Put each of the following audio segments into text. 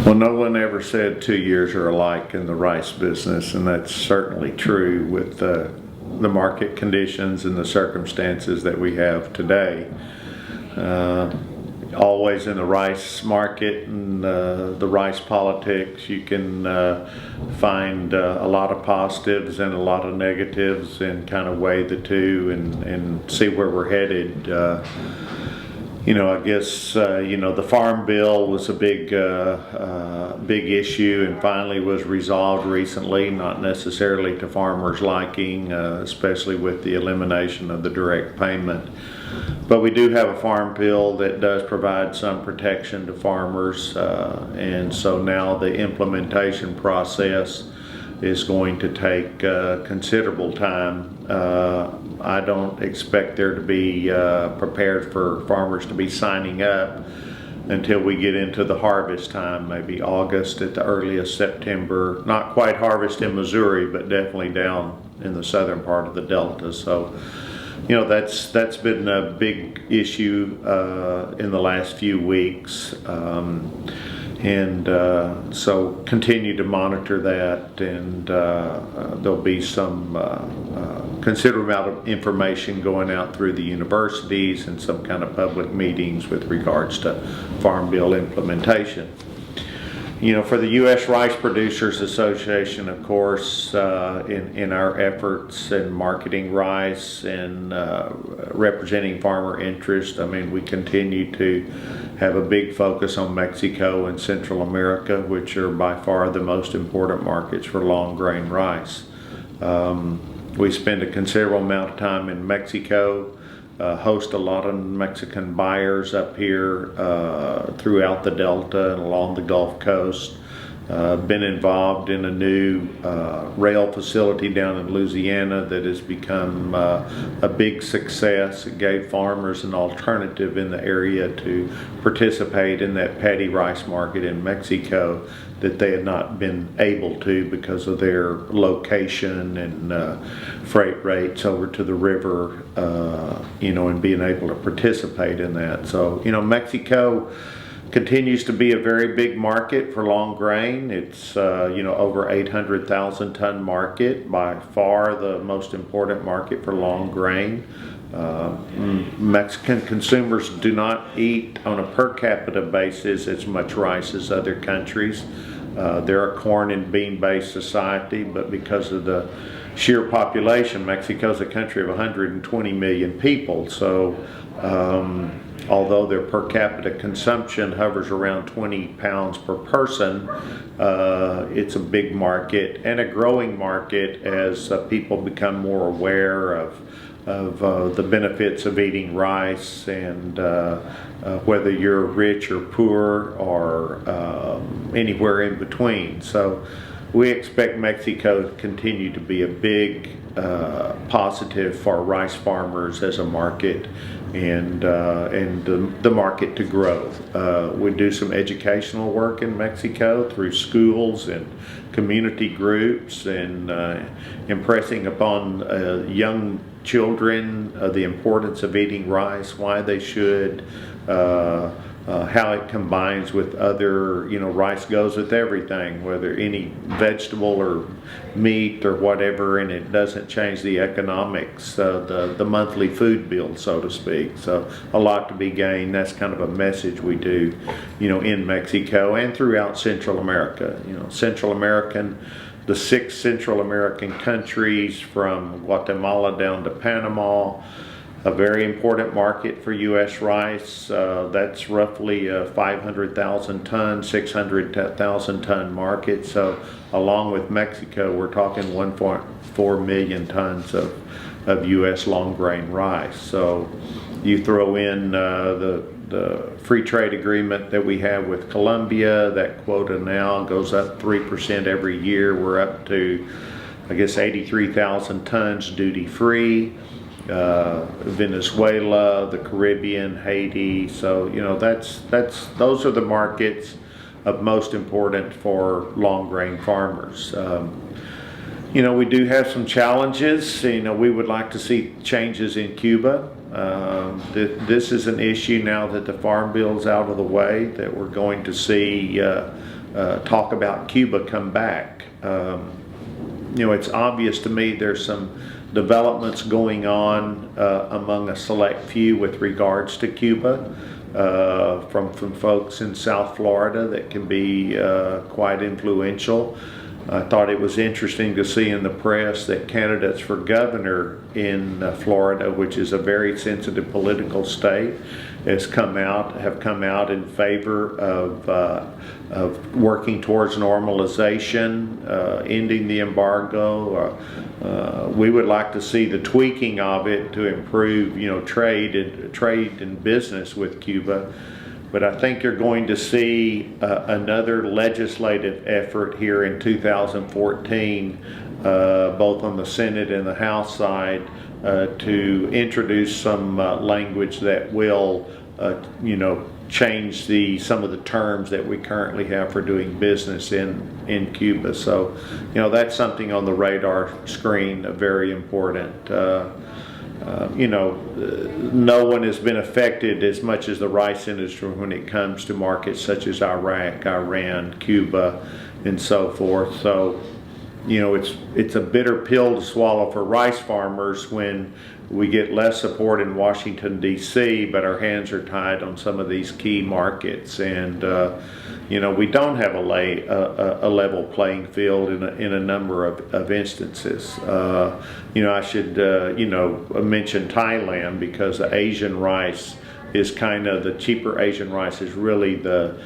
Well, no one ever said 2 years are alike in the rice business, and that's certainly true with the market conditions and the circumstances that we have today. Always in the rice market and the rice politics, you can find a lot of positives and a lot of negatives and kind of weigh the two and see where we're headed. I guess the Farm Bill was a big issue and finally was resolved recently, not necessarily to farmers' liking, especially with the elimination of the direct payment. But we do have a Farm Bill that does provide some protection to farmers, and so now the implementation process is going to take considerable time. I don't expect there to be prepared for farmers to be signing up until we get into the harvest time, maybe August at the earliest, September. Not quite harvest in Missouri, but definitely down in the southern part of the Delta. So, that's been a big issue in the last few weeks. So continue to monitor that, and there'll be some considerable amount of information going out through the universities and some kind of public meetings with regards to Farm Bill implementation. For the U.S. Rice Producers Association, of course, in our efforts in marketing rice and representing farmer interest, we continue to have a big focus on Mexico and Central America, which are by far the most important markets for long grain rice. We spend a considerable amount of time in Mexico, host a lot of Mexican buyers up here throughout the Delta and along the Gulf Coast. Been involved in a new rail facility down in Louisiana that has become a big success. It gave farmers an alternative in the area to participate in that paddy rice market in Mexico that they had not been able to because of their location and freight rates over to the river, and being able to participate in that. So, Mexico continues to be a very big market for long grain. It's over 800,000 ton market, by far the most important market for long grain. Mexican consumers do not eat on a per capita basis as much rice as other countries. They're a corn and bean based society, but because of the sheer population, Mexico's a country of 120 million people, so although their per capita consumption hovers around 20 pounds per person, it's a big market and a growing market as people become more aware of the benefits of eating rice, and whether you're rich or poor or anywhere in between. So we expect Mexico to continue to be a big positive for rice farmers as a market, and the market to grow. We do some educational work in Mexico through schools and community groups, and impressing upon young children the importance of eating rice, why they should, how it combines with other, rice goes with everything, whether any vegetable or meat or whatever, and it doesn't change the economics, the monthly food bill, so to speak. So a lot to be gained. That's kind of a message we do, in Mexico and throughout Central America. The 6 Central American countries from Guatemala down to Panama, a very important market for U.S. rice. That's roughly a 500,000 ton, 600,000 ton market. So along with Mexico, we're talking 1.4 million tons of U.S. long grain rice. So you throw in the free trade agreement that we have with Colombia, that quota now goes up 3% every year. We're up to, I guess, 83,000 tons duty free. Venezuela, the Caribbean, Haiti. So those are the markets of most important for long grain farmers. We do have some challenges. We would like to see changes in Cuba. This is an issue now that the Farm Bill is out of the way, that we're going to see talk about Cuba come back. It's obvious to me there's some developments going on among a select few with regards to Cuba from folks in South Florida that can be quite influential. I thought it was interesting to see in the press that candidates for governor in Florida, which is a very sensitive political state, have come out in favor of working towards normalization, ending the embargo. We would like to see the tweaking of it to improve, trade and business with Cuba. But I think you're going to see another legislative effort here in 2014, both on the Senate and the House side, to introduce some language that will, change some of the terms that we currently have for doing business in Cuba. So, that's something on the radar screen, very important. No one has been affected as much as the rice industry when it comes to markets such as Iraq, Iran, Cuba, and so forth. So, it's a bitter pill to swallow for rice farmers when we get less support in Washington, D.C., but our hands are tied on some of these key markets. And, we don't have a level playing field in a number of instances. I should, mention Thailand, because the Asian rice is the cheaper Asian rice is really the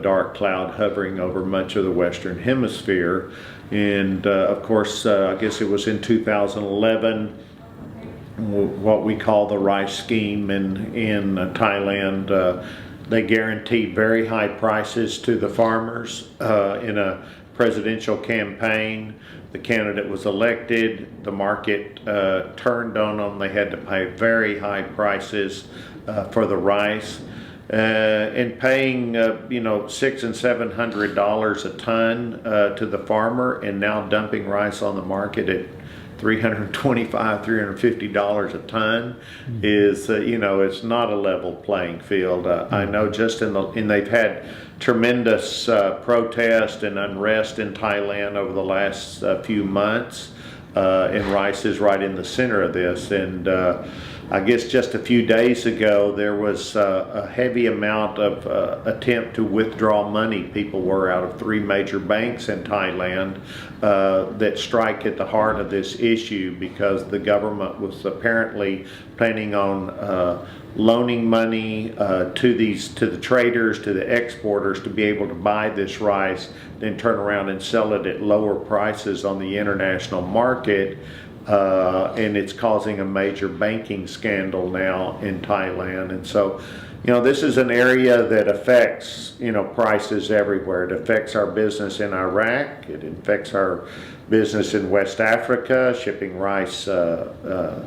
dark cloud hovering over much of the Western Hemisphere. And of course, I guess it was in 2011, what we call the rice scheme in Thailand. They guaranteed very high prices to the farmers in a presidential campaign. The candidate was elected, the market turned on them, they had to pay very high prices for the rice. And paying $600 and $700 a ton to the farmer, and now dumping rice on the market at $325, $350 a ton is, it's not a level playing field. I know and they've had tremendous protest and unrest in Thailand over the last few months, and rice is right in the center of this. And I guess just a few days ago there was a heavy amount of attempt to withdraw money. People were out of 3 major banks in Thailand that strike at the heart of this issue, because the government was apparently planning on loaning money to the traders, to the exporters, to be able to buy this rice, then turn around and sell it at lower prices on the international market. And it's causing a major banking scandal now in Thailand. And so, this is an area that affects, prices everywhere. It affects our business in Iraq. It affects our business in West Africa, shipping rice, to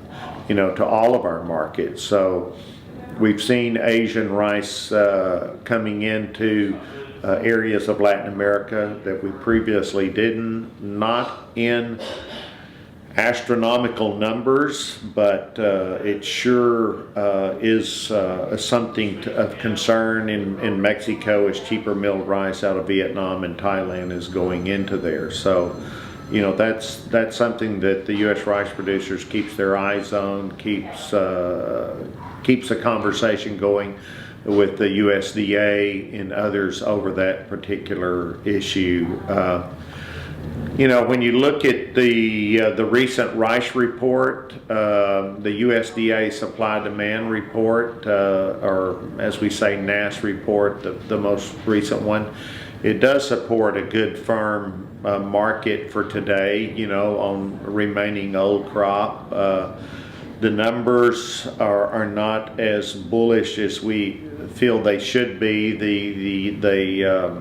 all of our markets. So we've seen Asian rice coming into areas of Latin America that we previously didn't, not in astronomical numbers, but it sure is something of concern in Mexico, as cheaper milled rice out of Vietnam and Thailand is going into there. So, that's something that the U.S. rice producers keeps their eyes on, keeps a conversation going with the USDA and others over that particular issue. When you look at the recent rice report, the USDA supply-demand report, or as we say, NASS report, the most recent one, it does support a good firm market for today, on remaining old crop. The numbers are not as bullish as we feel they should be. The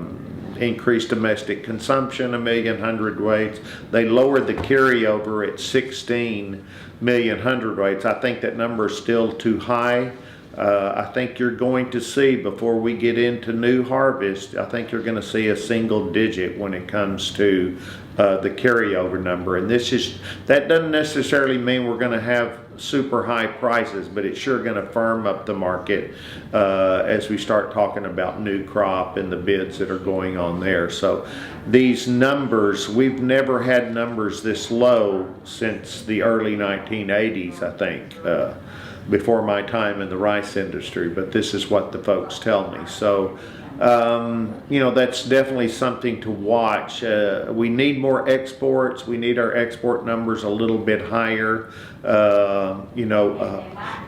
increased domestic consumption, 1 million hundredweights. They lowered the carryover at 16 million hundredweights. I think that number is still too high. I think you're going to see, before we get into new harvest, I think you're going to see a single digit when it comes to the carryover number. And that doesn't necessarily mean we're going to have super high prices, but it's sure going to firm up the market as we start talking about new crop and the bids that are going on there. So these numbers, we've never had numbers this low since the early 1980s, I think. Before my time in the rice industry, but this is what the folks tell me. So, you know, that's definitely something to watch. We need more exports. We need our export numbers a little bit higher. You know,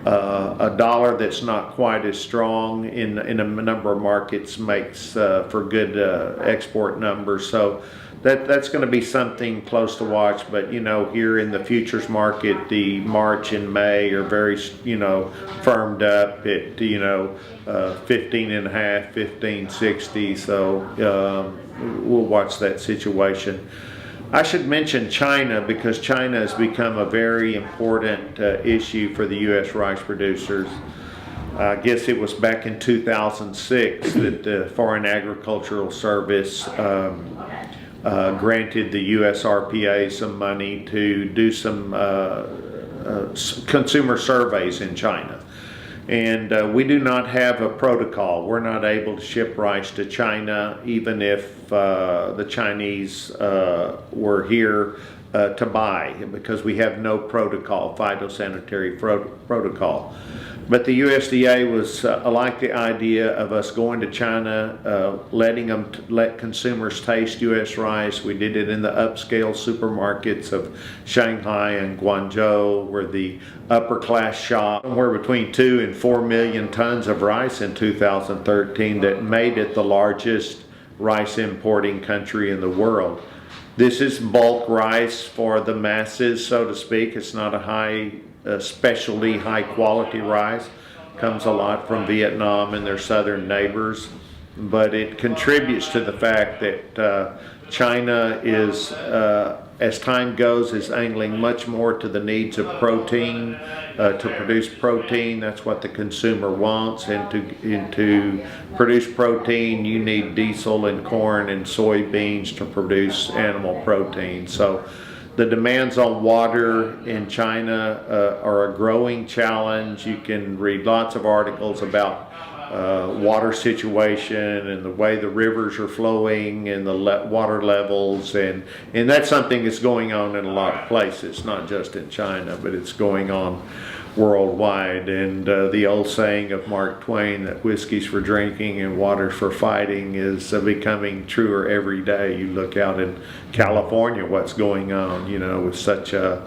a dollar that's not quite as strong in a number of markets makes for good export numbers. So that's going to be something close to watch. But you know, here in the futures market, the March and May are very, you know, firmed up at, you know, 15.5, 15.60. So we'll watch that situation. I should mention China, because China has become a very important issue for the U.S. rice producers. I guess it was back in 2006 that the Foreign Agricultural Service granted the USRPA some money to do some consumer surveys in China. And we do not have a protocol. We're not able to ship rice to China, even if the Chinese were here to buy, because we have no protocol, phytosanitary protocol. But the USDA was like the idea of us going to China, let consumers taste U.S. rice. We did it in the upscale supermarkets of Shanghai and Guangzhou, where the upper class shop, somewhere between 2 and 4 million tons of rice in 2013, that made it the largest rice importing country in the world. This is bulk rice for the masses, so to speak. It's not a specialty, high quality rice. Comes a lot from Vietnam and their southern neighbors, but it contributes to the fact that China is, as time goes, is angling much more to the needs of protein, to produce protein. That's what the consumer wants, and to produce protein you need diesel and corn and soybeans to produce animal protein. So the demands on water in China are a growing challenge. You can read lots of articles about water situation and the way the rivers are flowing and the water levels, and that's something that's going on in a lot of places, not just in China, but it's going on worldwide. And the old saying of Mark Twain that whiskey's for drinking and water's for fighting is becoming truer every day. You look out in California, what's going on, you know, with such a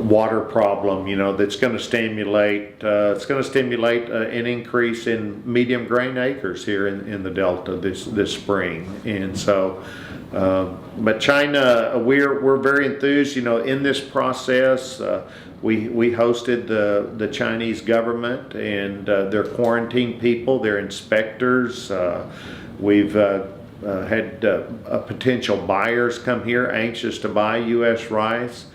water problem, you know, that's going to stimulate an increase in medium grain acres here in the Delta this spring. And so but China, we're very enthused, you know, in this process. We hosted the Chinese government and their quarantine people, their inspectors. We've had potential buyers come here anxious to buy U.S. rice.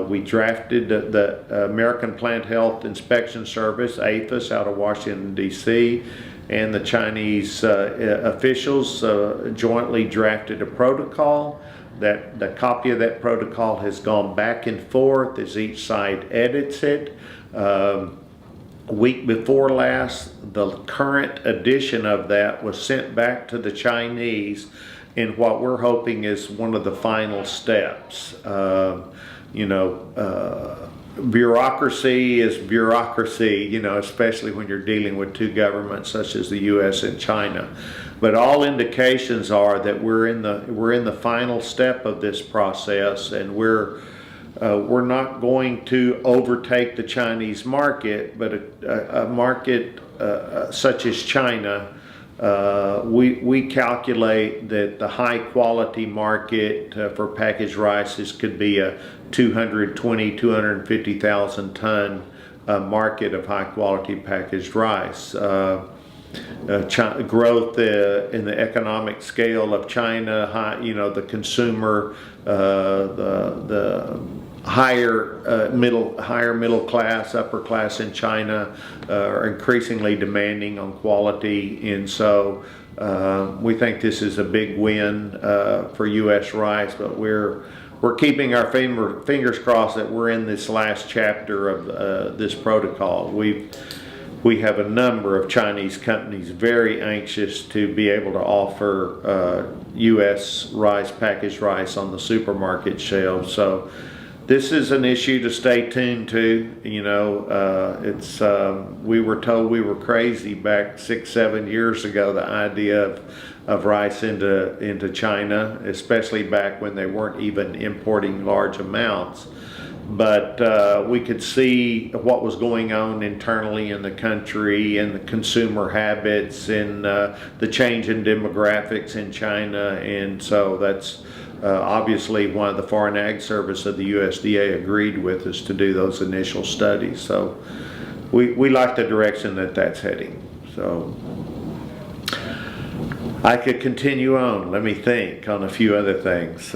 We drafted the American Plant Health Inspection Service, APHIS, out of Washington, D.C., and the Chinese officials jointly drafted a protocol. That the copy of that protocol has gone back and forth as each side edits it. Week before last, the current edition of that was sent back to the Chinese in what we're hoping is one of the final steps. You know, bureaucracy is bureaucracy, you know, especially when you're dealing with two governments such as the U.S. and China. But all indications are that we're in the final step of this process, and we're not going to overtake the Chinese market, but a market such as China. We calculate that the high quality market for packaged rices could be a 250,000 ton market of high quality packaged rice. growth in the economic scale of China, the consumer, the higher middle class, upper class in China are increasingly demanding on quality, and so we think this is a big win for U.S. rice. But we're keeping our fingers crossed that we're in this last chapter of this protocol. We have a number of Chinese companies very anxious to be able to offer U.S. rice, packaged rice on the supermarket shelves. So this is an issue to stay tuned to. We were told we were crazy back 6-7 years ago, the idea of rice into China, especially back when they weren't even importing large amounts. But we could see what was going on internally in the country and the consumer habits and the change in demographics in China, and so that's obviously one of the Foreign Ag Service of the USDA agreed with us to do those initial studies. So we like the direction that's heading. So I could continue on. Let me think on a few other things.